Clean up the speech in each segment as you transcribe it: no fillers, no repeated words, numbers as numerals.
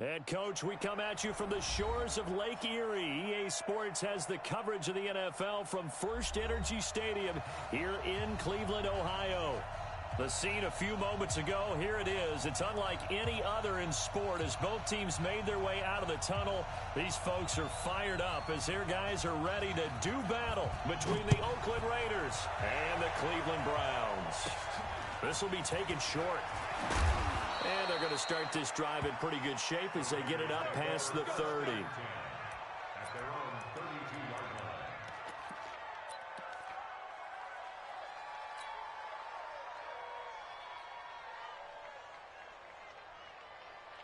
And, Coach, we come at you from the shores of Lake Erie. EA Sports has the coverage of the NFL from First Energy Stadium here in Cleveland, Ohio. The scene a few moments ago, here it is. It's unlike any other in sport as both teams made their way out of the tunnel. These folks are fired up as their guys are ready to do battle between the Oakland Raiders and the Cleveland Browns. This will be taken short. And they're going to start this drive in pretty good shape as they get it up past the 30.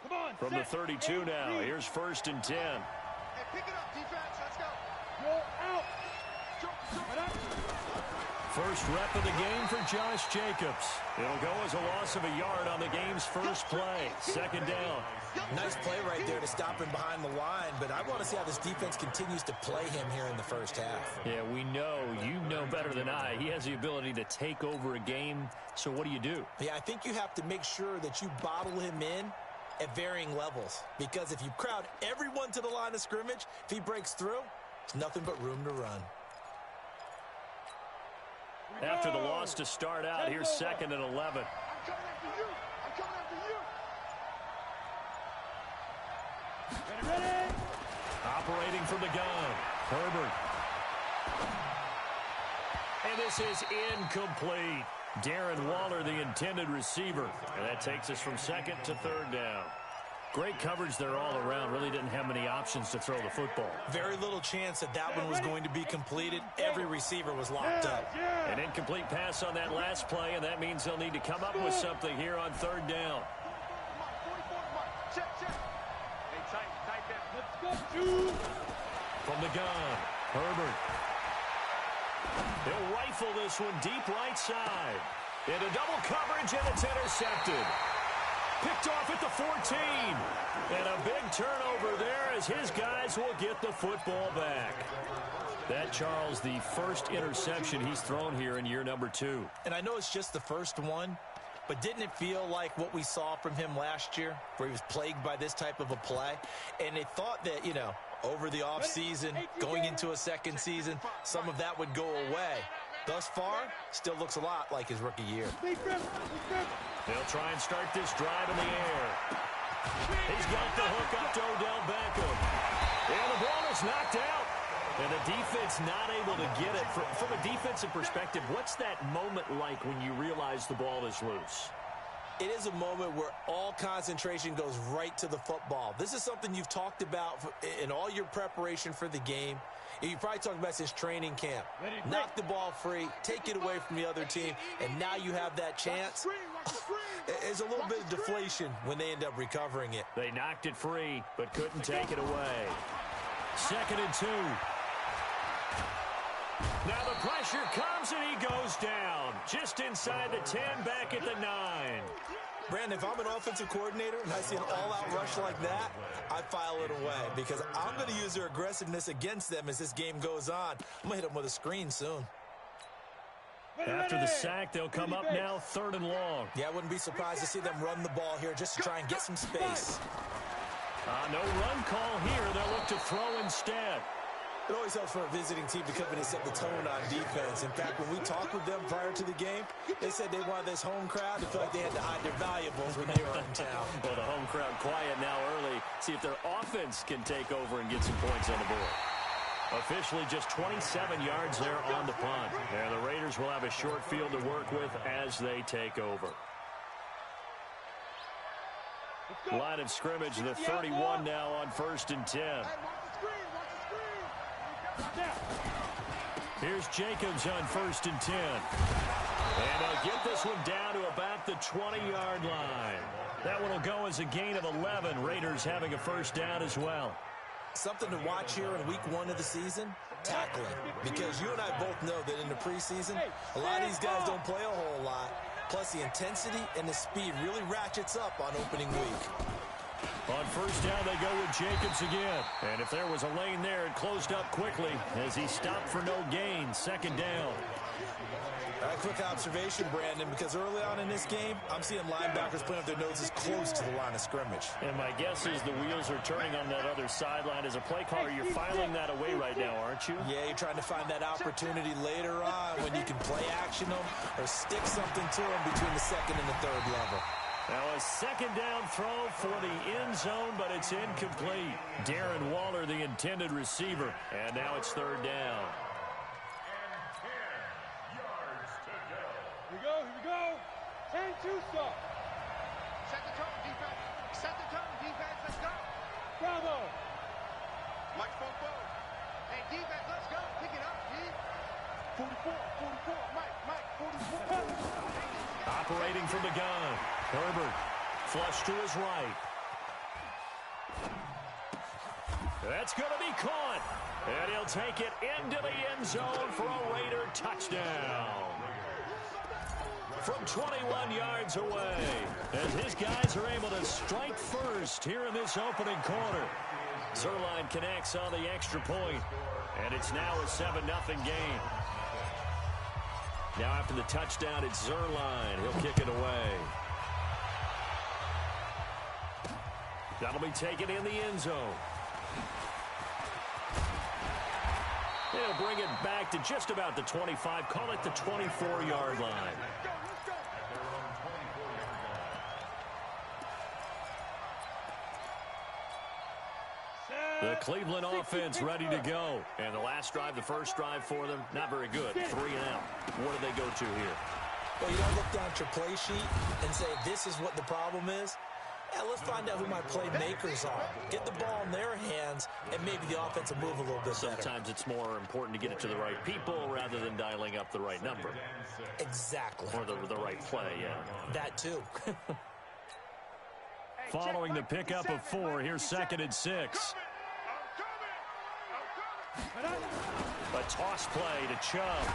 Come on, from the 32 now, here's 1st and 10. Hey, pick it up, defense. Let's go. Go out. First rep of the game for Josh Jacobs. It'll go as a loss of a yard on the game's first play. 2nd down. Nice play right there to stop him behind the line, but I want to see how this defense continues to play him here in the first half. Yeah, we know. You know better than I. He has the ability to take over a game, so what do you do? Yeah, I think you have to make sure that you bottle him in at varying levels, because if you crowd everyone to the line of scrimmage, if he breaks through, it's nothing but room to run. After the loss to start out, here's 2nd and 11. I'm coming after you. I'm coming after you. Ready. Operating from the gun, Herbert. And this is incomplete. Darren Waller, the intended receiver. And that takes us from 2nd to 3rd down. Great coverage there all around. Really didn't have many options to throw the football. Very little chance that that one was going to be completed. Every receiver was locked up. An incomplete pass on that last play, and that means they'll need to come up with something here on 3rd down. From the gun, Herbert. He'll rifle this one deep right side. Into double coverage, and it's intercepted. Picked off at the 14. And a big turnover there as his guys will get the football back. That, Charles, the first interception he's thrown here in year number 2. And I know it's just the first one, but didn't it feel like what we saw from him last year, where he was plagued by this type of a play? And they thought that, you know, over the offseason, going into a second season, some of that would go away. Thus far, still looks a lot like his rookie year. They'll try and start this drive in the air. He's got the hook up to Odell Beckham. And the ball is knocked out. And the defense not able to get it. From a defensive perspective, what's that moment like when you realize the ball is loose? It is a moment where all concentration goes right to the football. This is something you've talked about in all your preparation for the game. You probably talked about since training camp. Knock the ball free, take it away from the other team, and now you have that chance. There's a little bit of deflation when they end up recovering it. They knocked it free, but couldn't take it away. 2nd and 2. Now the pressure comes, and he goes down. Just inside the 10, back at the 9. Brandon, if I'm an offensive coordinator and I see an all-out rush like that, I file it away because I'm going to use their aggressiveness against them as this game goes on. I'm going to hit them with a screen soon. After the sack, they'll come up now 3rd and long. Yeah, I wouldn't be surprised to see them run the ball here just to try and get some space. No run call here. They'll look to throw instead. It always helps for a visiting team to come in and set the tone on defense. In fact, when we talked with them prior to the game, they said they wanted this home crowd to feel like they had to hide their valuables when they were in town. Well, the home crowd quiet now early. See if their offense can take over and get some points on the board. Officially just 27 yards there on the punt. And the Raiders will have a short field to work with as they take over. Line of scrimmage, the 31 now on 1st and 10. Here's Jacobs on 1st and 10. And they'll get this one down to about the 20-yard line. That one will go as a gain of 11. Raiders having a first down as well. Something to watch here in week 1 of the season, tackling. Because you and I both know that in the preseason, a lot of these guys don't play a whole lot. Plus, the intensity and the speed really ratchets up on opening week. On first down, they go with Jacobs again. And if there was a lane there, it closed up quickly as he stopped for no gain. Second down. A quick observation, Brandon, because early on in this game, I'm seeing linebackers putting up their noses close to the line of scrimmage. And my guess is the wheels are turning on that other sideline. As a play caller, you're filing that away right now, aren't you? Yeah, you're trying to find that opportunity later on when you can play action them or stick something to them between the second and the third level. Now a second down throw for the end zone, but it's incomplete. Darren Waller, the intended receiver. And now it's third down. Here we go. 10-2 stop. Set the tone, defense. Set the tone, defense. Let's go. Bravo. Mike Bobo. Hey, defense, let's go. Pick it up, D. 44. Mike, 44. Operating from the gun. Herbert, flush to his right. That's going to be caught. And he'll take it into the end zone for a Raider touchdown. From 21 yards away, as his guys are able to strike first here in this opening quarter. Zerline connects on the extra point, and it's now a 7-0 game. Now after the touchdown, it's Zerline. He'll kick it away. That'll be taken in the end zone. He'll bring it back to just about the 25. Call it the 24-yard line. The Cleveland offense ready to go. And the last drive, the first drive for them, not very good. 3 and out. What do they go to here? Well, you don't look down at your play sheet and say, this is what the problem is. Yeah, let's find out who my playmakers are. Get the ball in their hands, and maybe the offense will move a little bit better. Sometimes it's more important to get it to the right people rather than dialing up the right number. Exactly. Or the right play, yeah. That too. Following the pickup of 4, here's 2nd and 6. A toss play to Chubb.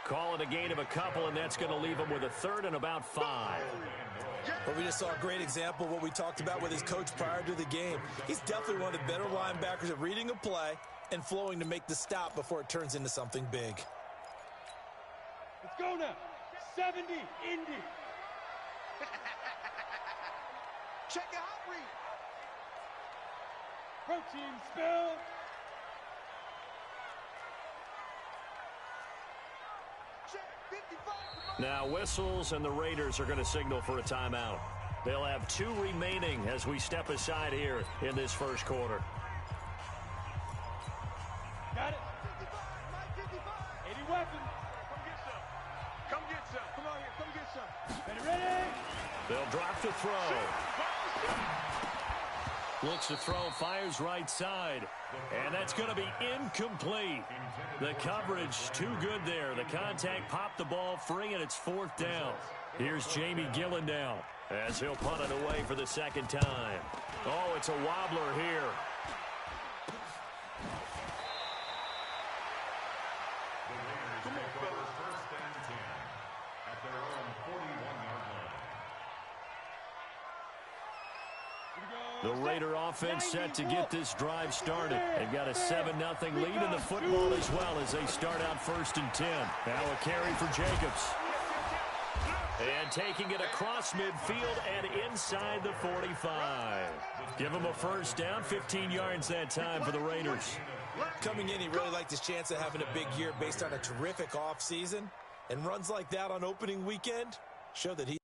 Call it a gain of a couple, and that's going to leave him with a 3rd and about 5. But we just saw a great example of what we talked about with his coach prior to the game. He's definitely one of the better linebackers at reading a play and flowing to make the stop before it turns into something big. Let's go now. 70, Indy. Check it out, Reed. Protein spill. Now whistles, and the Raiders are going to signal for a timeout. They'll have 2 remaining as we step aside here in this first quarter. Got it. 80 weapons. Come get some. Come on here. Come get some. Ready? They'll drop the throw. Looks to throw, fires right side. And that's going to be incomplete. The coverage too good there. The contact popped the ball free, and it's 4th down. Here's Jamie Gillen now as he'll punt it away for the 2nd time. Oh, it's a wobbler here. The Raider offense set to get this drive started. They've got a 7-0 lead in the football as well as they start out 1st and 10. Now a carry for Jacobs. And taking it across midfield and inside the 45. Give him a first down, 15 yards that time for the Raiders. Coming in, he really liked his chance of having a big year based on a terrific offseason. And runs like that on opening weekend show that he...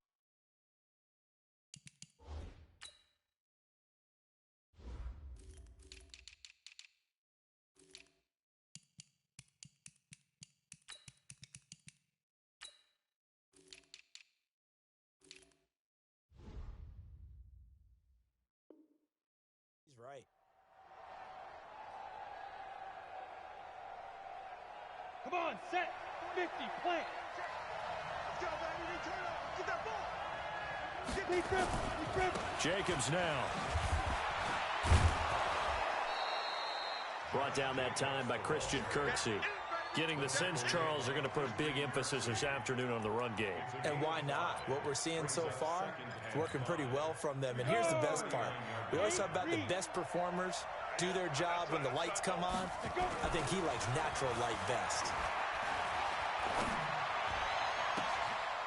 right. Come on, set. 50, plant. Let's go, baby. Turn up. Get that ball. Get Jacobs now. Brought down that time by Christian Kirksey. Getting the sense, Charles, they're going to put a big emphasis this afternoon on the run game. And why not? What we're seeing so far, it's working pretty well from them. And here's the best part. We always talk about the best performers do their job when the lights come on. I think he likes natural light best.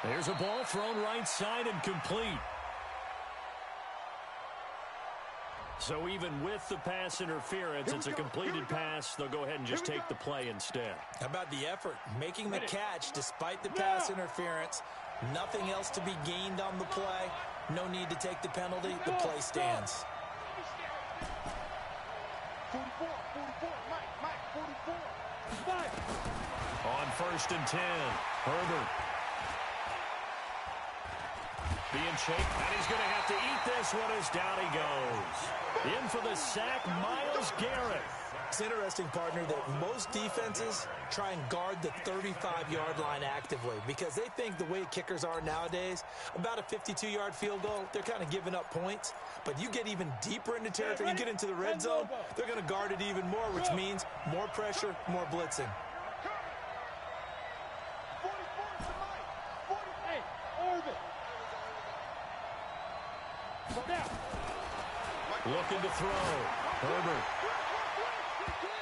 There's a ball thrown right side and complete. So even with the pass interference, it's a completed pass. They'll go ahead and just take the play instead. How about the effort? Making the catch despite the pass interference. Nothing else to be gained on the play. No need to take the penalty. The play stands. 44, Mike, 44. On 1st and 10, Herbert. Being shaped, and he's going to have to eat this one as down he goes. In for the sack, Myles Garrett. It's interesting, partner, that most defenses try and guard the 35-yard line actively because they think the way kickers are nowadays, about a 52-yard field goal, they're kind of giving up points. But you get even deeper into territory, you get into the red zone, they're going to guard it even more, which means more pressure, more blitzing. Looking to throw. Herbert.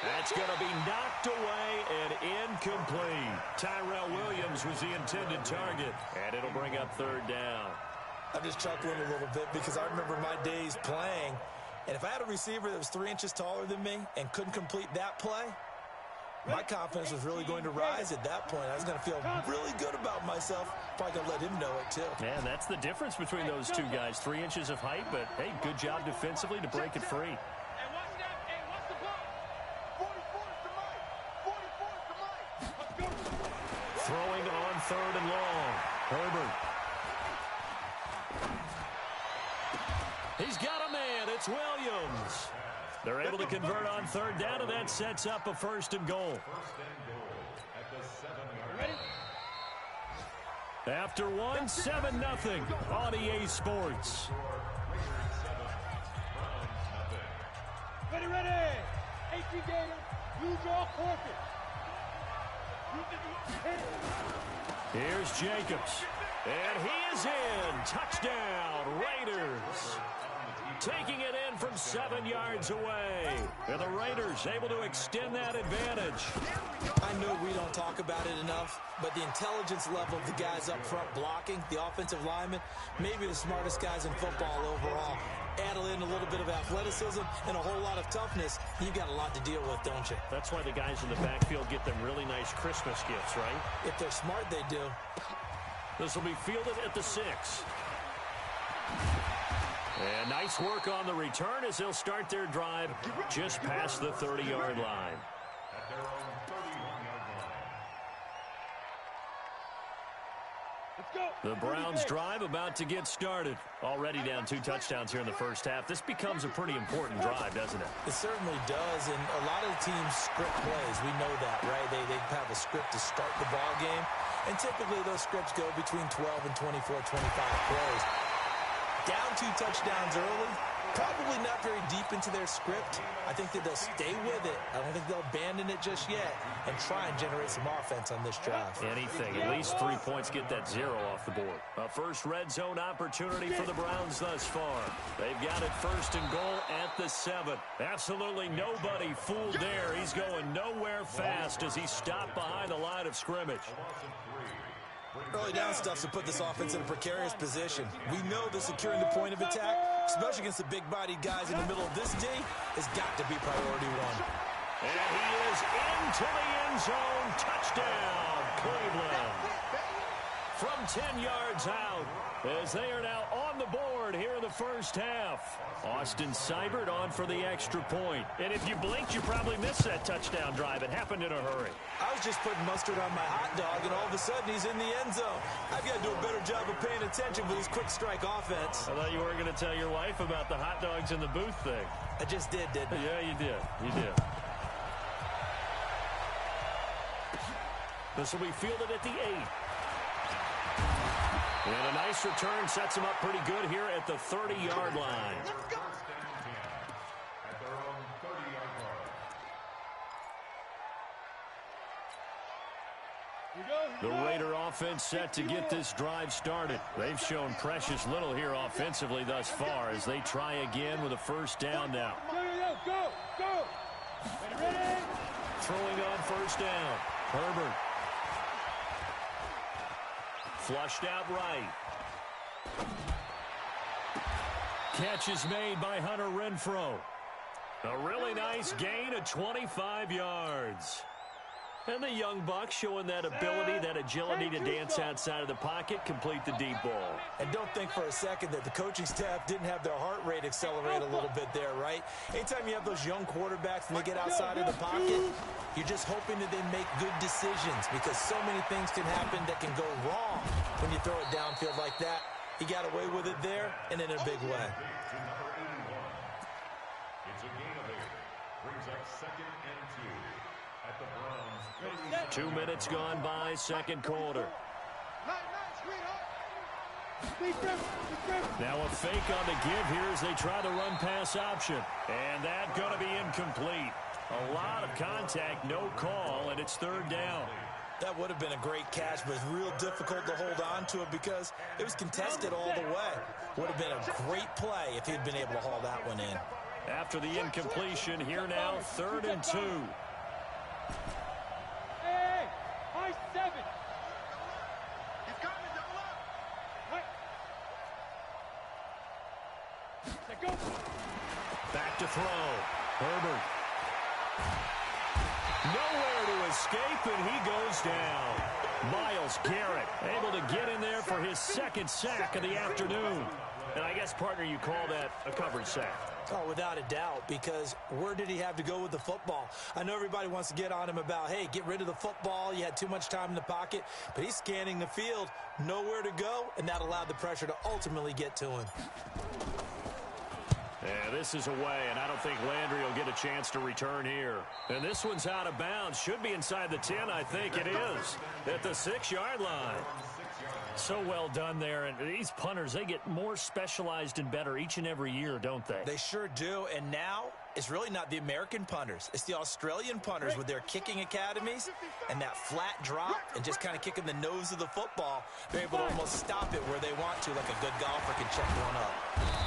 That's going to be knocked away and incomplete. Tyrell Williams was the intended target, and it'll bring up 3rd down. I'm just chuckling a little bit because I remember my days playing, and if I had a receiver that was 3 inches taller than me and couldn't complete that play, my confidence was really going to rise at that point. I was going to feel really good about myself. Probably going to let him know it, too. Yeah, and that's the difference between those two guys. 3 inches of height, but, hey, good job defensively to break it free. Throwing on 3rd and long. Herbert. He's got a man. It's Williams. They're able to convert on 3rd down, and that sets up a 1st and goal. After one, 7-0 on EA Sports. Ready. 18 gator. Use your forfeit. Here's Jacobs. And he is in. Touchdown, Raiders. Taking it in from 7 yards away. And the Raiders able to extend that advantage. I know we don't talk about it enough, but the intelligence level of the guys up front blocking, the offensive linemen, maybe the smartest guys in football overall. Add in a little bit of athleticism and a whole lot of toughness, you've got a lot to deal with, don't you? That's why the guys in the backfield get them really nice Christmas gifts, right? If they're smart, they do. This will be fielded at the 6. And nice work on the return as they'll start their drive just past the 30-yard line. The Browns drive about to get started. Already down 2 touchdowns here in the first half. This becomes a pretty important drive, doesn't it? It certainly does, and a lot of teams script plays. We know that, right? They have a script to start the ball game, and typically those scripts go between 12 and 24, 25 plays. Down 2 touchdowns early, probably not very deep into their script. I think that they'll stay with it. I don't think they'll abandon it just yet and try and generate some offense on this drive. Anything. At least 3 points, get that 0 off the board. A first red zone opportunity for the Browns thus far. They've got it 1st and goal at the 7. Absolutely nobody fooled there. He's going nowhere fast as he stopped behind the line of scrimmage. Early down stuff to put this offense in a precarious position. We know that securing the point of attack, especially against the big-bodied guys in the middle of this D, has got to be priority 1. And he is into the end zone. Touchdown, Cleveland. From 10 yards out, as they are now on the board here in the first half. Austin Seibert on for the extra point. And if you blinked, you probably missed that touchdown drive. It happened in a hurry. I was just putting mustard on my hot dog, and all of a sudden he's in the end zone. I've got to do a better job of paying attention for this quick strike offense. I thought you were going to tell your wife about the hot dogs in the booth thing. I just did, didn't I? Yeah, you did. You did. This will be fielded at the 8. And a nice return sets him up pretty good here at the 30-yard line. The Raider offense set to get this drive started. They've shown precious little here offensively thus far as they try again with a first down now. Go! Ready? Throwing on first down. Herbert. Flushed out right. Catch is made by Hunter Renfrow. A really nice gain of 25 yards. And the young buck showing that ability, that agility to dance outside of the pocket, complete the deep ball. And don't think for a second that the coaching staff didn't have their heart rate accelerate a little bit there, right? Anytime you have those young quarterbacks and they get outside of the pocket, you're just hoping that they make good decisions because so many things can happen that can go wrong when you throw it downfield like that. He got away with it there and in a big way. It's a gain of 8. Brings up 2nd and 2 at the Browns. 2 minutes gone by, second quarter. Now a fake on the give here as they try the run-pass option. And that going to be incomplete. A lot of contact, no call, and it's third down. That would have been a great catch, but it's real difficult to hold on to it because it was contested all the way. Would have been a great play if he'd been able to haul that one in. After the incompletion, here now, 3rd and 2. Hey, high 7. He's coming, double up. Go. Back to throw. Herbert. Nowhere to escape, and he goes down. Myles Garrett able to get in there for his 2nd sack of the afternoon. And I guess, partner, you call that a covered sack. Oh, without a doubt, because where did he have to go with the football? I know everybody wants to get on him about, hey, get rid of the football. You had too much time in the pocket. But he's scanning the field, nowhere to go, and that allowed the pressure to ultimately get to him. Yeah, this is away, and I don't think Landry will get a chance to return here. And this one's out of bounds. Should be inside the 10, I think it is, at the 6-yard line. So well done there, and these punters, they get more specialized and better each and every year, don't they? They sure do, and now it's really not the American punters. It's the Australian punters with their kicking academies and that flat drop and just kind of kicking the nose of the football. They're able to almost stop it where they want to, like a good golfer can check one up.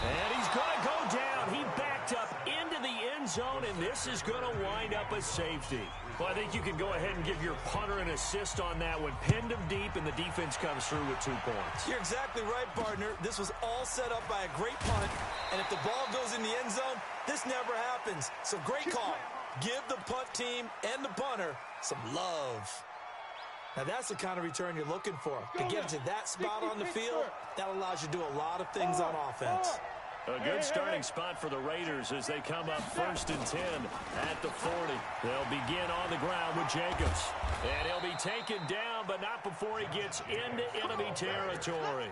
And he's going to go down. He backed up into the end zone, and this is going to wind up a safety. Well, I think you can go ahead and give your punter an assist on that one. Pinned him deep, and the defense comes through with 2 points. You're exactly right, partner. This was all set up by a great punt, and if the ball goes in the end zone, this never happens. So great call. Give the punt team and the punter some love. Now, that's the kind of return you're looking for. To get to that spot on the field, that allows you to do a lot of things on offense. A good starting spot for the Raiders as they come up 1st and 10 at the 40. They'll begin on the ground with Jacobs. And he'll be taken down, but not before he gets into enemy territory.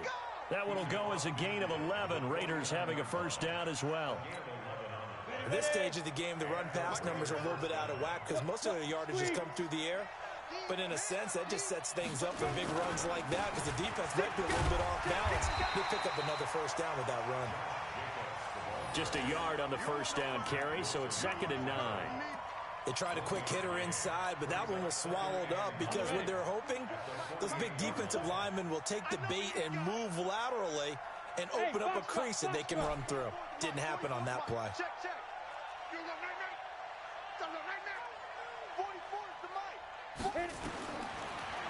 That one will go as a gain of 11. Raiders having a first down as well. At this stage of the game, the run-pass numbers are a little bit out of whack because most of the yardages come through the air. But in a sense, that just sets things up for big runs like that because the defense might be a little bit off balance. They pick up another first down with that run. Just a yard on the first down carry, so it's 2nd and 9. They tried a quick hitter inside, but that one was swallowed up because what they're hoping, those big defensive linemen will take the bait and move laterally and open up a crease that they can run through. Didn't happen on that play.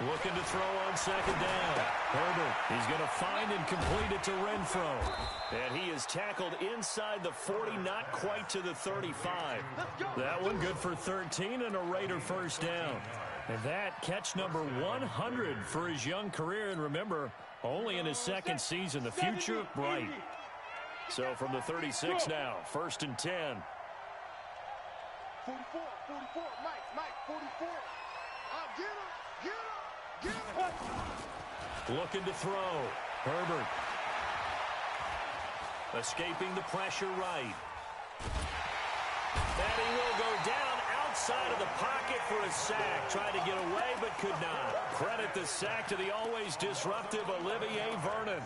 Looking to throw on 2nd down. Herbert, he's going to find and complete it to Renfrow. And he is tackled inside the 40, not quite to the 35. That one good for 13 and a Raider first down. And that catch number 100 for his young career. And remember, only in his 2nd season. The future bright. So from the 36 now, 1st and 10. 44, Mike, 44. Get him. Looking to throw. Herbert. Escaping the pressure right. And he will go down outside of the pocket for a sack. Tried to get away, but could not. Credit the sack to the always disruptive Olivier Vernon.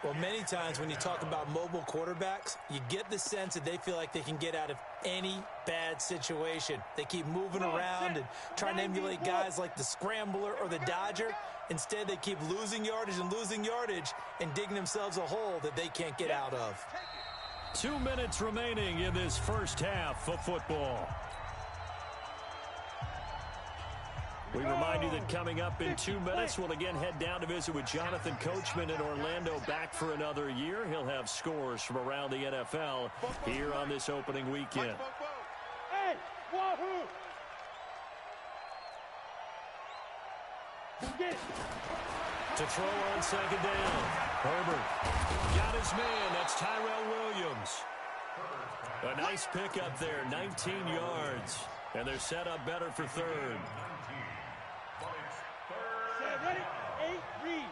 Well, many times when you talk about mobile quarterbacks, you get the sense that they feel like they can get out of any bad situation. They keep moving around and trying to emulate guys like the Scrambler or the Dodger. Instead, they keep losing yardage and digging themselves a hole that they can't get out of. 2 minutes remaining in this first half of football. We remind you that coming up in 2 minutes, we'll again head down to visit with Jonathan Coachman in Orlando, back for another year. He'll have scores from around the NFL here on this opening weekend. Hey, wahoo! To throw on second down, Herbert got his man. That's Tyrell Williams. A nice pickup there, 19 yards. And they're set up better for third. Ready? 8, read.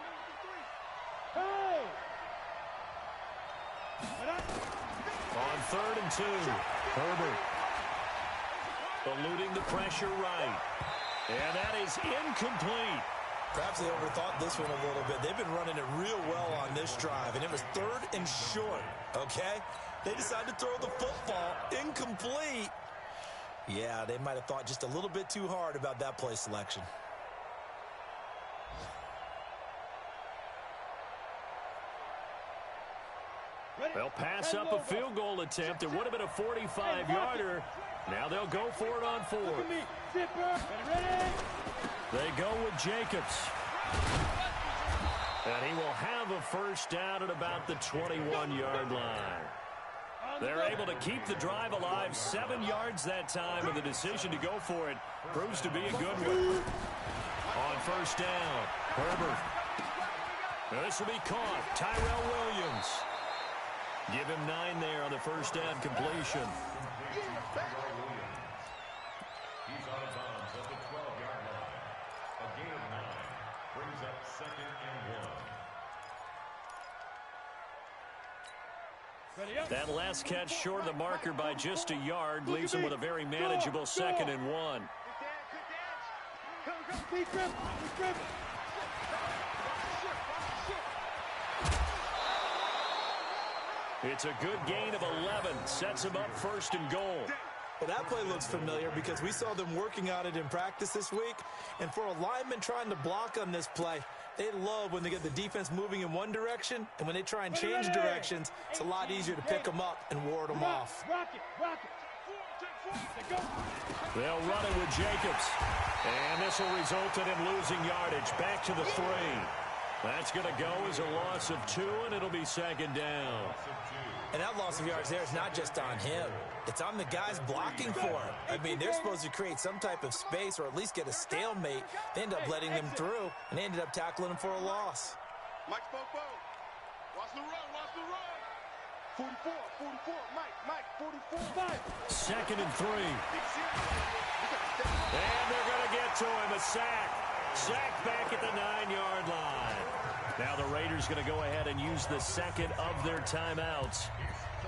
Hey! On 3rd and 2, Herbert eluding the pressure right. And that is incomplete. Perhaps they overthought this one a little bit. They've been running it real well on this drive, and it was 3rd and short, okay? They decided to throw the football incomplete. Yeah, they might have thought just a little bit too hard about that play selection. They'll pass up a field goal attempt. It would have been a 45-yarder. Now they'll go for it on 4th. They go with Jacobs. And he will have a first down at about the 21-yard line. They're able to keep the drive alive, 7 yards that time, and the decision to go for it proves to be a good one. On first down, Herbert. Now this will be caught. Tyrell Williams. Give him 9 there on the first down completion. He's out of bounds at the 12-yard line. A gain of 9 brings up 2nd and 1. That last catch short of the marker by just a yard leaves him with a very manageable 2nd and 1. It's a good gain of 11. Sets him up 1st and goal. Well, that play looks familiar because we saw them working on it in practice this week. And for a lineman trying to block on this play, they love when they get the defense moving in one direction. And when they try and change directions, it's a lot easier to pick them up and ward them off. They'll run it with Jacobs. And this will result in him losing yardage. Back to the 3. That's going to go as a loss of 2, and it'll be 2nd down. And that loss of yards there is not just on him. It's on the guys blocking for him. I mean, they're supposed to create some type of space or at least get a stalemate. They end up letting them through, and they ended up tackling him for a loss. Mike, watch the run. 44, Mike, 44. 2nd and 3. And they're going to get to him. A sack. Sack back at the 9-yard line. Now the Raiders going to go ahead and use the second of their timeouts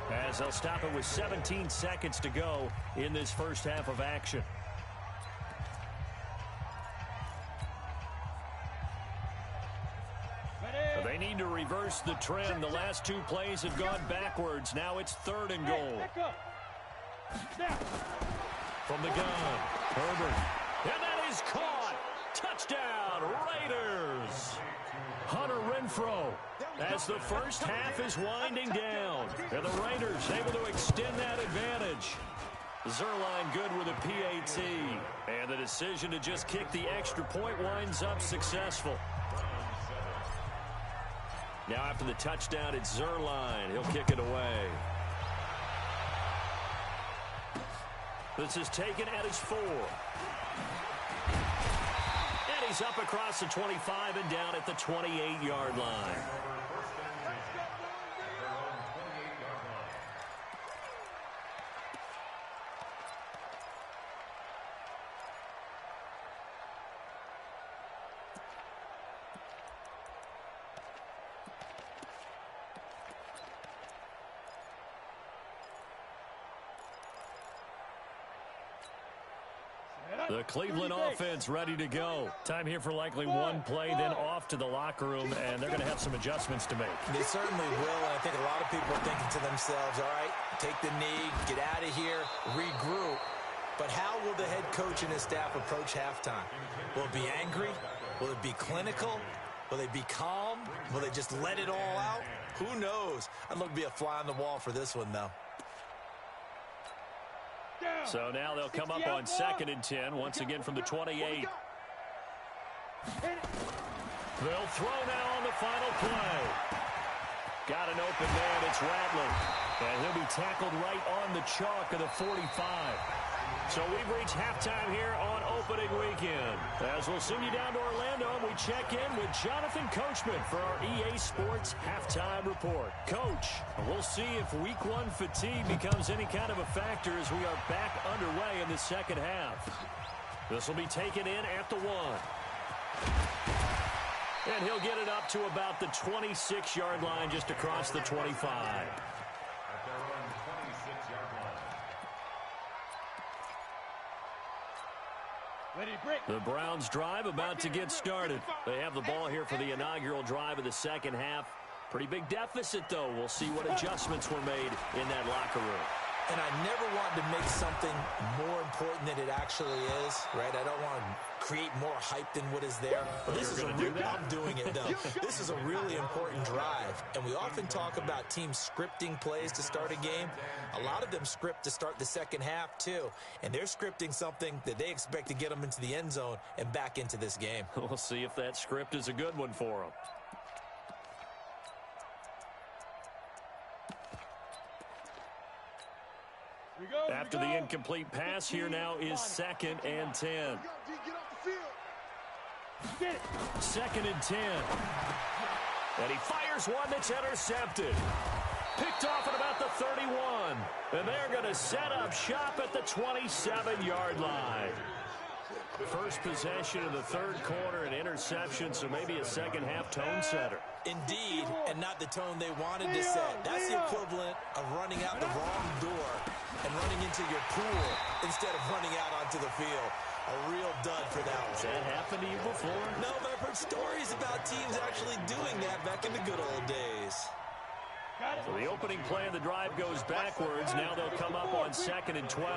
as they'll stop it with 17 seconds to go in this first half of action. They need to reverse the trend. The last 2 plays have gone backwards. Now it's 3rd and goal. From the gun, Herbert. And that is caught. Touchdown, Raiders. Hunter Renfrow as the first half is winding down. And the Raiders able to extend that advantage. Zerline good with a PAT. And the decision to just kick the extra point winds up successful. Now after the touchdown, it's Zerline. He'll kick it away. This is taken at his 4. And he's up across the 25 and down at the 28-yard line. The Cleveland offense ready to go. Time here for likely one play, then off to the locker room, and they're going to have some adjustments to make. They certainly will, and I think a lot of people are thinking to themselves, all right, take the knee, get out of here, regroup. But how will the head coach and his staff approach halftime? Will it be angry? Will it be clinical? Will they be calm? Will they just let it all out? Who knows? I'd love to be a fly on the wall for this one, though. So now they'll come up on 2nd and 10, once again from the 28. They'll throw now on the final play. Got an open man, it's Rattler. And he'll be tackled right on the chalk of the 45. So we've reached halftime here on opening weekend. As we'll send you down to Orlando, and we check in with Jonathan Coachman for our EA Sports Halftime Report. Coach, we'll see if Week 1 fatigue becomes any kind of a factor as we are back underway in the second half. This will be taken in at the 1. And he'll get it up to about the 26-yard line just across the 25. The Browns drive about to get started. They have the ball here for the inaugural drive of the second half. Pretty big deficit, though. We'll see what adjustments were made in that locker room. And I never want to make something more important than it actually is, right? I don't want to create more hype than what is there. But this is I'm doing it, though. This is a really important drive. And we often talk about teams scripting plays to start a game. A lot of them script to start the second half, too. And they're scripting something that they expect to get them into the end zone and back into this game. We'll see if that script is a good one for them. After the incomplete pass, here now is 2nd and 10. 2nd and 10. And he fires one that's intercepted. Picked off at about the 31. And they're going to set up shop at the 27-yard line. First possession of the third quarter, an interception, so maybe a second-half tone setter. Indeed, and not the tone they wanted to set. That's the equivalent of running out the wrong door and running into your pool instead of running out onto the field. A real dud for that one. Has that happened to you before? No, but I've heard stories about teams actually doing that back in the good old days. So the opening play of the drive goes backwards. Now they'll come up on 2nd and 12.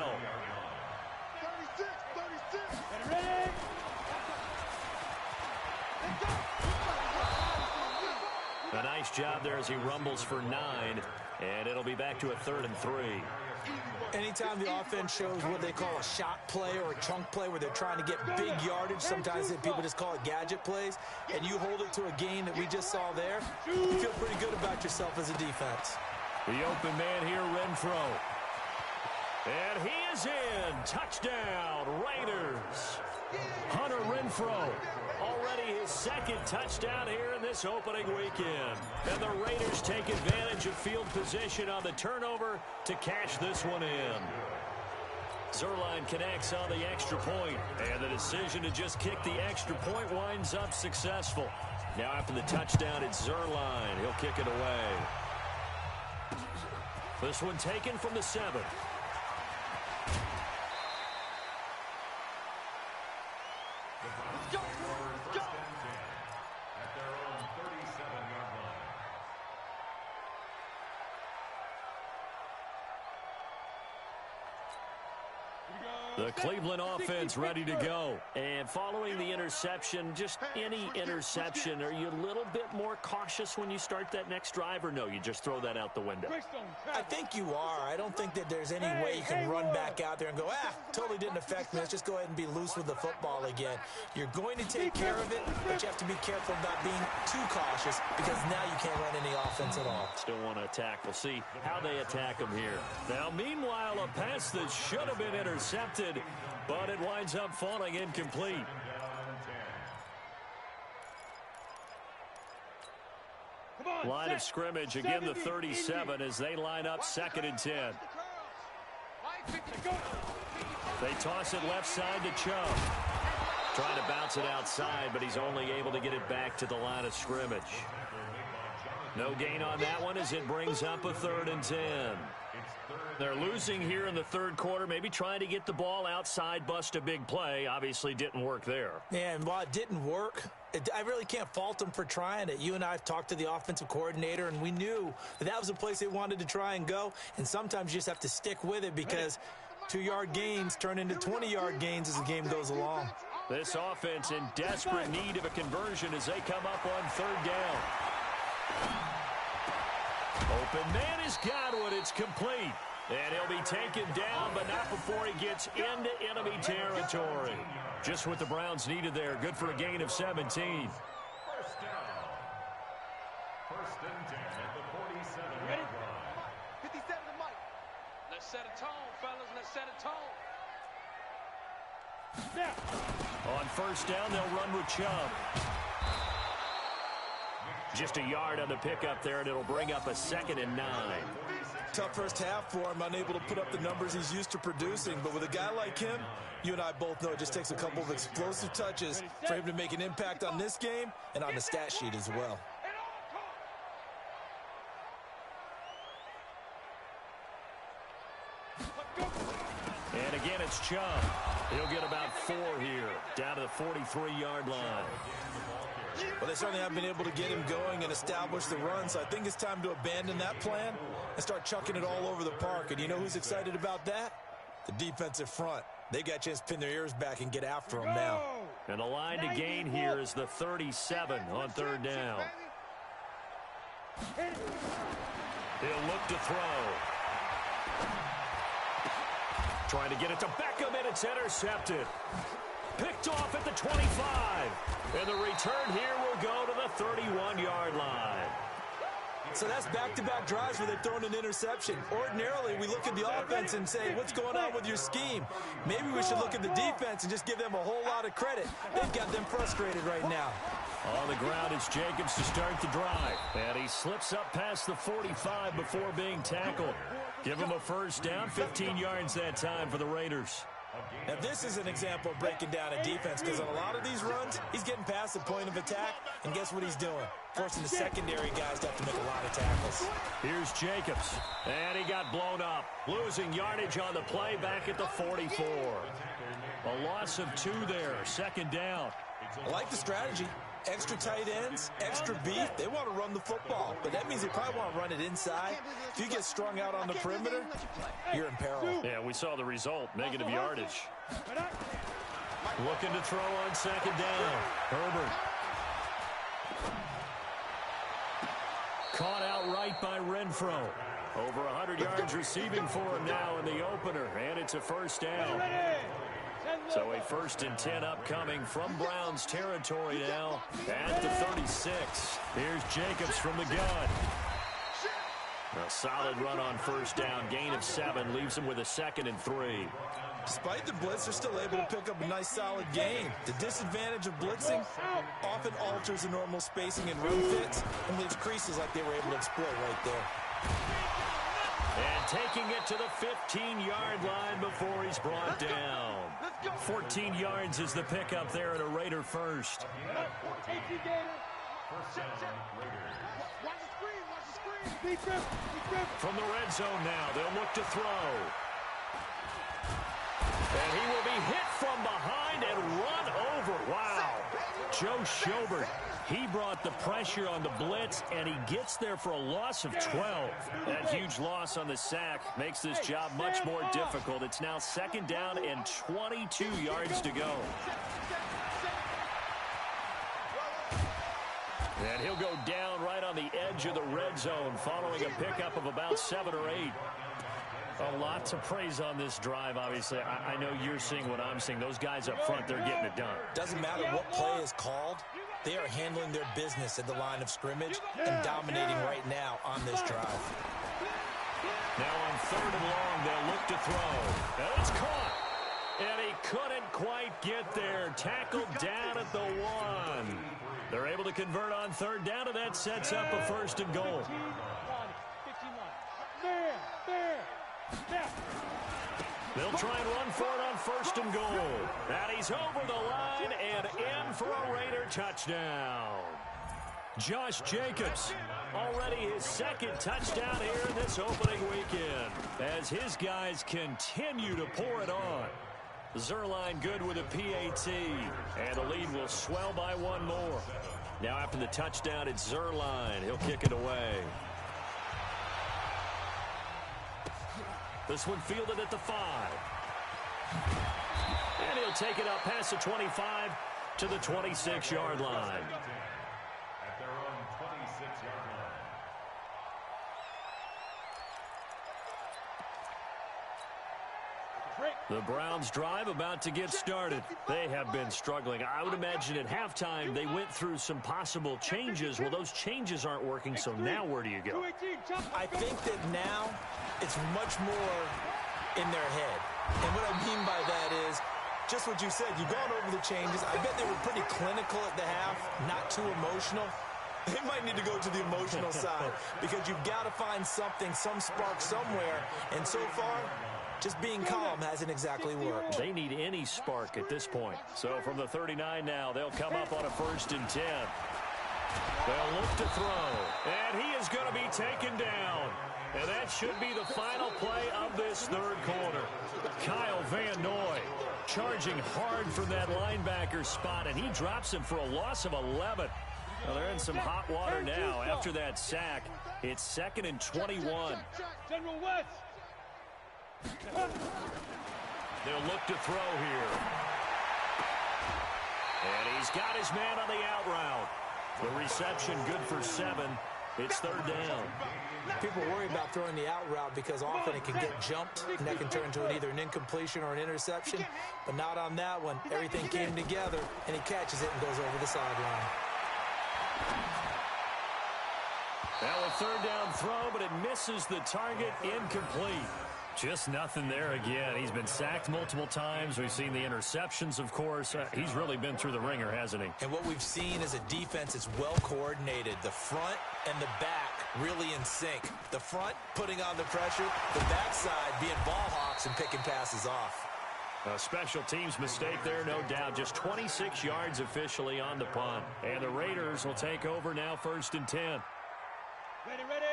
A nice job there as he rumbles for 9, and it'll be back to a 3rd and 3. Anytime the offense shows what they call a shot play or a chunk play where they're trying to get big yardage, sometimes people just call it gadget plays, and you hold it to a gain that we just saw there, you feel pretty good about yourself as a defense. The open man here, Renfro. And he is in. Touchdown, Raiders. Hunter Renfro, already his 2nd touchdown here in this opening weekend. And the Raiders take advantage of field position on the turnover to cash this one in. Zuerlein connects on the extra point, and the decision to just kick the extra point winds up successful. Now after the touchdown, it's Zuerlein. He'll kick it away. This one taken from the 7. The Cleveland offense ready to go. And following the interception, just any interception, are you a little bit more cautious when you start that next drive, or no, you just throw that out the window? I think you are. I don't think that there's any way you can run back out there and go, totally didn't affect me. Let's just go ahead and be loose with the football again. You're going to take care of it, but you have to be careful about being too cautious because now you can't run any offense at all. Still want to attack. We'll see how they attack them here. Now, meanwhile, a pass that should have been intercepted, but it winds up falling incomplete. Line of scrimmage, again the 37 as they line up 2nd and 10. They toss it left side to Chubb. Trying to bounce it outside, but he's only able to get it back to the line of scrimmage. No gain on that one as it brings up a 3rd and 10. They're losing here in the third quarter, maybe trying to get the ball outside, bust a big play. Obviously didn't work there. Yeah, and while it didn't work, I really can't fault them for trying it. You and I have talked to the offensive coordinator, and we knew that was a place they wanted to try and go, and sometimes you just have to stick with it because 2-yard gains turn into 20-yard gains as the game goes along. This offense in desperate need of a conversion as they come up on 3rd down. Open man is Godwin. It's complete. And he'll be taken down, but not before he gets into enemy territory. Just what the Browns needed there. Good for a gain of 17. First down. 1st and 10 at the 47-yard line. 57 to Mike. Let's set a tone, fellas. Let's set a tone. On 1st down, they'll run with Chubb. Just a yard on the pickup there, and it'll bring up a 2nd and 9. Tough first half for him, unable to put up the numbers he's used to producing. But with a guy like him, you and I both know it just takes a couple of explosive touches for him to make an impact on this game and on the stat sheet as well. And again, it's Chubb. He'll get about 4 here, down to the 43-yard line. Well, they certainly have been able to get him going and establish the run, so I think it's time to abandon that plan and start chucking it all over the park. And you know who's excited about that? The defensive front. They got a chance to pin their ears back and get after him now. And the line to gain here is the 37 on 3rd down. He'll look to throw. Trying to get it to Beckham, and it's intercepted. Picked off at the 25. And the return here will go to the 31-yard line. So that's back-to-back drives where they've thrown an interception. Ordinarily, we look at the offense and say, what's going on with your scheme? Maybe we should look at the defense and just give them a whole lot of credit. They've got them frustrated right now. On the ground is Jacobs to start the drive. And he slips up past the 45 before being tackled. Give him a 1st down, 15 yards that time for the Raiders. Now, this is an example of breaking down a defense because on a lot of these runs, he's getting past the point of attack, and guess what he's doing? Forcing the secondary guys to have to make a lot of tackles. Here's Jacobs, and he got blown up. Losing yardage on the play back at the 44. A loss of 2 there, 2nd down. I like the strategy. Extra tight ends, extra beef. They want to run the football, but that means they probably want to run it inside. If you get strung out on the perimeter, you're in peril. Yeah, we saw the result, negative yardage. Looking to throw on 2nd down. Herbert. Caught outright by Renfro. Over 100 yards receiving for him now in the opener, and it's a 1st down. So a 1st and 10 upcoming from Browns territory now at the 36. Here's Jacobs from the gun. A solid run on 1st down. Gain of 7 leaves him with a 2nd and 3. Despite the blitz, they're still able to pick up a nice solid gain. The disadvantage of blitzing often alters the normal spacing and run fits and leaves creases like they were able to exploit right there. And taking it to the 15-yard line before he's brought down. 14 yards is the pickup there at a Raider 1st. From the red zone now, they'll look to throw. And he will be hit from behind and run over. Wow. Joe Schobert, he brought the pressure on the blitz, and he gets there for a loss of 12. That huge loss on the sack makes this job much more difficult. It's now 2nd down and 22 yards to go. And he'll go down right on the edge of the red zone following a pickup of about 7 or 8. A lot to praise on this drive, obviously. I know you're seeing what I'm seeing. Those guys up front, they're getting it done. Doesn't matter what play is called. They are handling their business at the line of scrimmage and dominating right now on this drive. Now on 3rd and long, they'll look to throw. And it's caught. And he couldn't quite get there. Tackled down at the 1. They're able to convert on 3rd down, and that sets up a 1st and goal. They'll try and run for it on 1st and goal. And he's over the line and in for a Raider touchdown. Josh Jacobs, already his second touchdown here in this opening weekend, as his guys continue to pour it on. Zerline good with a PAT, and the lead will swell by one more. Now after the touchdown, it's Zerline. He'll kick it away. This one fielded at the 5. And he'll take it up past the 25 to the 26-yard line. At their own 26-yard line. The Browns drive about to get started. They have been struggling. I would imagine at halftime they went through some possible changes. Well, those changes aren't working, so now where do you go? I think that now it's much more in their head. And what I mean by that is just what you said. You've gone over the changes. I bet they were pretty clinical at the half, not too emotional. They might need to go to the emotional side because you've got to find something, some spark somewhere. And so far, just being calm hasn't exactly worked. They need any spark at this point. So from the 39 now, they'll come up on a 1st and 10. They'll look to throw. And he is going to be taken down. And that should be the final play of this third quarter. Kyle Van Noy charging hard from that linebacker spot, and he drops him for a loss of 11. Well, they're in some hot water now. After that sack, it's 2nd and 21. General West. They'll look to throw here. And he's got his man on the out route. The reception good for 7. It's 3rd down. People worry about throwing the out route because often it can get jumped, and that can turn into either an incompletion or an interception. But not on that one. Everything came together, and he catches it and goes over the sideline. Now a 3rd down throw, but it misses the target, incomplete. Just nothing there again. He's been sacked multiple times. We've seen the interceptions, of course. He's really been through the ringer, hasn't he? And what we've seen is a defense that's well coordinated. The front and the back really in sync. The front putting on the pressure, the backside being ball hawks and picking passes off. A special teams mistake there, no doubt. Just 26 yards officially on the punt. And the Raiders will take over now, 1st and 10.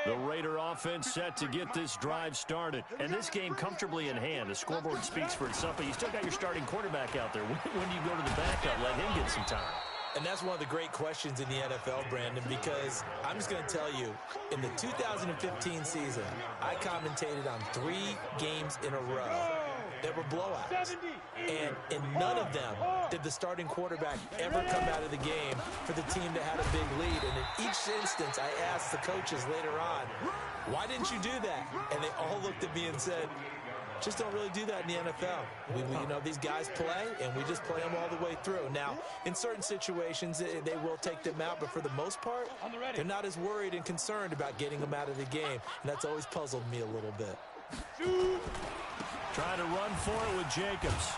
The Raider offense set to get this drive started. And this game comfortably in hand. The scoreboard speaks for itself, but you still got your starting quarterback out there. When do you go to the backup, let him get some time? And that's one of the great questions in the NFL, Brandon, because I'm just going to tell you, in the 2015 season, I commentated on 3 games in a row that were blowouts. And in none of them did the starting quarterback ever come out of the game for the team that had a big lead. And in each instance, I asked the coaches later on, why didn't you do that? And they all looked at me and said, just don't really do that in the NFL. You know, these guys play, and we just play them all the way through. Now, in certain situations, they will take them out, but for the most part, they're not as worried and concerned about getting them out of the game. And that's always puzzled me a little bit. Trying to run for it with Jacobs.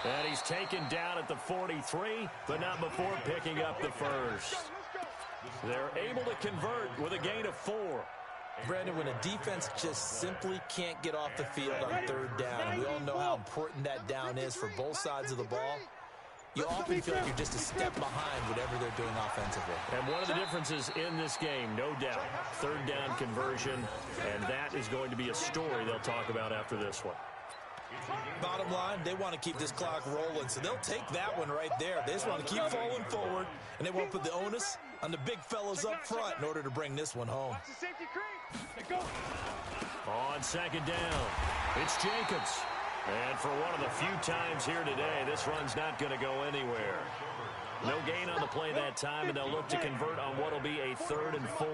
And he's taken down at the 43, but not before picking up the first. They're able to convert with a gain of 4. Brandon, when a defense just simply can't get off the field on 3rd down, and we all know how important that down is for both sides of the ball, you often feel like you're just a step behind whatever they're doing offensively. And one of the differences in this game, no doubt, 3rd down conversion, and that is going to be a story they'll talk about after this one. Bottom line, they want to keep this clock rolling, so they'll take that one right there. They just want to keep falling forward, and they won't put the onus on the big fellas up front in order to bring this one home. On 2nd down, it's Jacobs. And for one of the few times here today, this run's not going to go anywhere. No gain on the play that time, and they'll look to convert on what will be a 3rd and 4.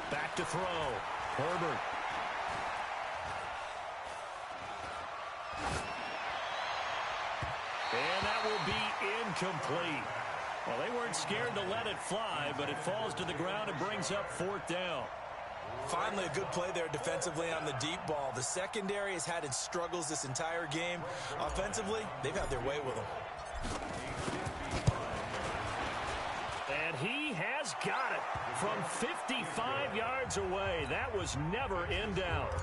Back to throw. Herbert. And that will be incomplete. Well, they weren't scared to let it fly, but it falls to the ground and brings up 4th down. Finally, a good play there defensively on the deep ball. The secondary has had its struggles this entire game. Offensively, they've had their way with them. And he has got it from 55 yards away. That was never in doubt.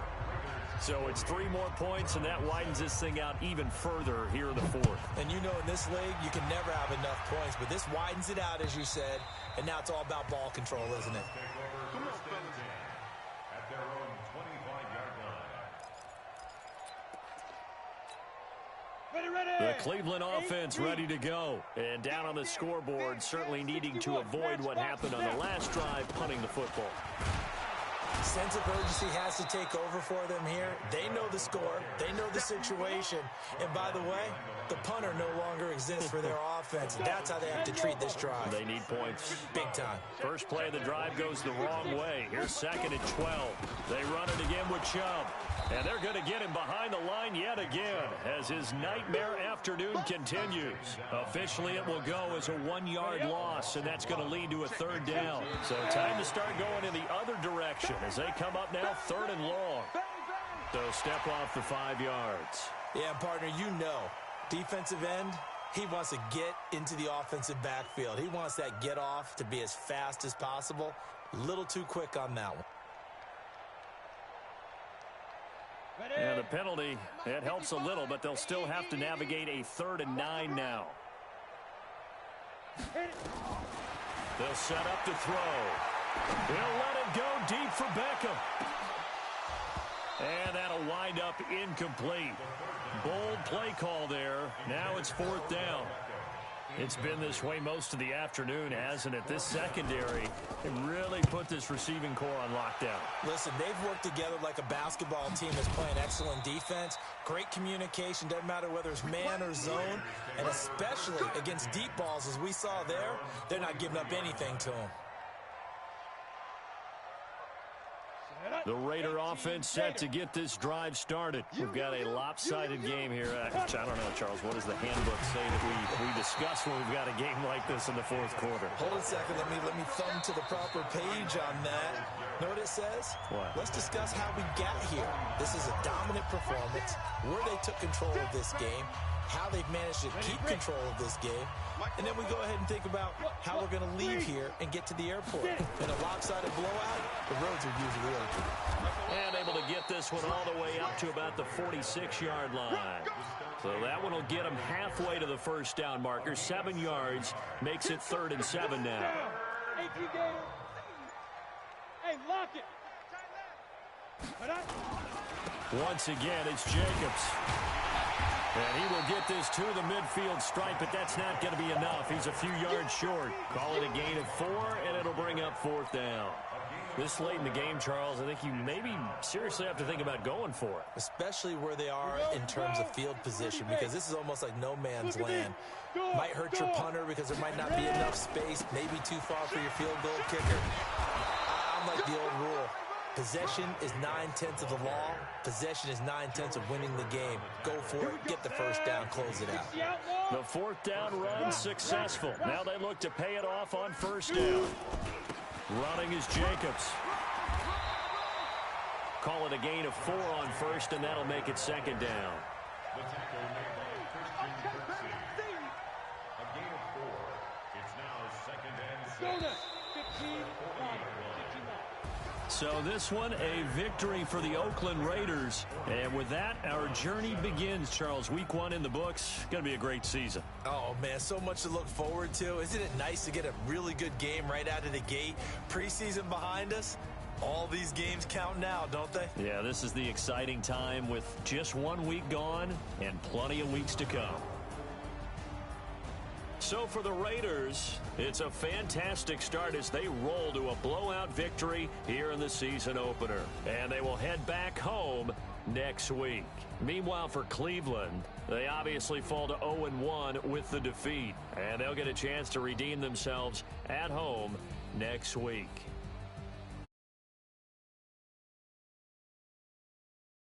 So it's 3 more points, and that widens this thing out even further here in the fourth. And you know in this league, you can never have enough points, but this widens it out, as you said, and now it's all about ball control, isn't it? At their own 25-yard line. The Cleveland offense ready to go. And down on the scoreboard, certainly needing to avoid what happened on the last drive, punting the football. Sense of urgency has to take over for them here. They know the score. They know the situation. And by the way, the punter no longer exists for their offense. That's how they have to treat this drive. They need points. Big time. First play of the drive goes the wrong way. Here's 2nd and 12. They run it again with Chubb. And they're going to get him behind the line yet again as his nightmare afternoon continues. Officially, it will go as a 1-yard loss, and that's going to lead to a 3rd down. So time to start going in the other direction as they come up now 3rd and long. So step off the 5 yards. Yeah, partner, you know, defensive end, he wants to get into the offensive backfield. He wants that get off to be as fast as possible. A little too quick on that one. And the penalty, it helps a little, but they'll still have to navigate a 3rd and 9 now. They'll set up to throw. They'll let it go deep for Beckham. And that'll wind up incomplete. Bold play call there. Now it's 4th down. It's been this way most of the afternoon, hasn't it? This secondary really put this receiving core on lockdown. Listen, they've worked together like a basketball team that's playing excellent defense. Great communication, doesn't matter whether it's man or zone. And especially against deep balls, as we saw there, they're not giving up anything to them. The Raider offense set to get this drive started. We've got a lopsided game here. I don't know, Charles, what does the handbook say that we discuss when we've got a game like this in the 4th quarter? Hold a second. Let me thumb to the proper page on that. Know what it says? What? Let's discuss how we got here. This is a dominant performance, where they took control of this game, how they've managed to keep control of this game, and then we go ahead and think about how we're going to leave here and get to the airport. In a lopsided blowout, the roads are usually open. And able to get this one all the way up to about the 46-yard line. So that one will get them halfway to the 1st down marker. 7 yards makes it 3rd and 7 now. Hey, lock it. Once again, it's Jacobs. And he will get this to the midfield stripe, but that's not going to be enough. He's a few yards short. Call it a gain of 4, and it'll bring up 4th down. This late in the game, Charles, I think you maybe seriously have to think about going for it. Especially where they are in terms of field position, because this is almost like no man's land. Might hurt your punter because there might not be enough space, maybe too far for your field goal kicker. I'm like the old rule. Possession is 9/10 of the law. Possession is 9/10 of winning the game. Go for it. Get the 1st down. Close it out. The 4th down run successful. Now they look to pay it off on 1st down. Running is Jacobs. Call it a gain of 4 on 1st, and that'll make it 2nd down. The tackle made by Christian Kirksey. A gain of 4. It's now 2nd and 6. So this one, a victory for the Oakland Raiders. And with that, our journey begins, Charles. Week 1 in the books. Going to be a great season. Oh, man, so much to look forward to. Isn't it nice to get a really good game right out of the gate? Preseason behind us. All these games count now, don't they? Yeah, this is the exciting time with just 1 week gone and plenty of weeks to come. So for the Raiders, it's a fantastic start as they roll to a blowout victory here in the season opener. And they will head back home next week. Meanwhile, for Cleveland, they obviously fall to 0-1 with the defeat. And they'll get a chance to redeem themselves at home next week.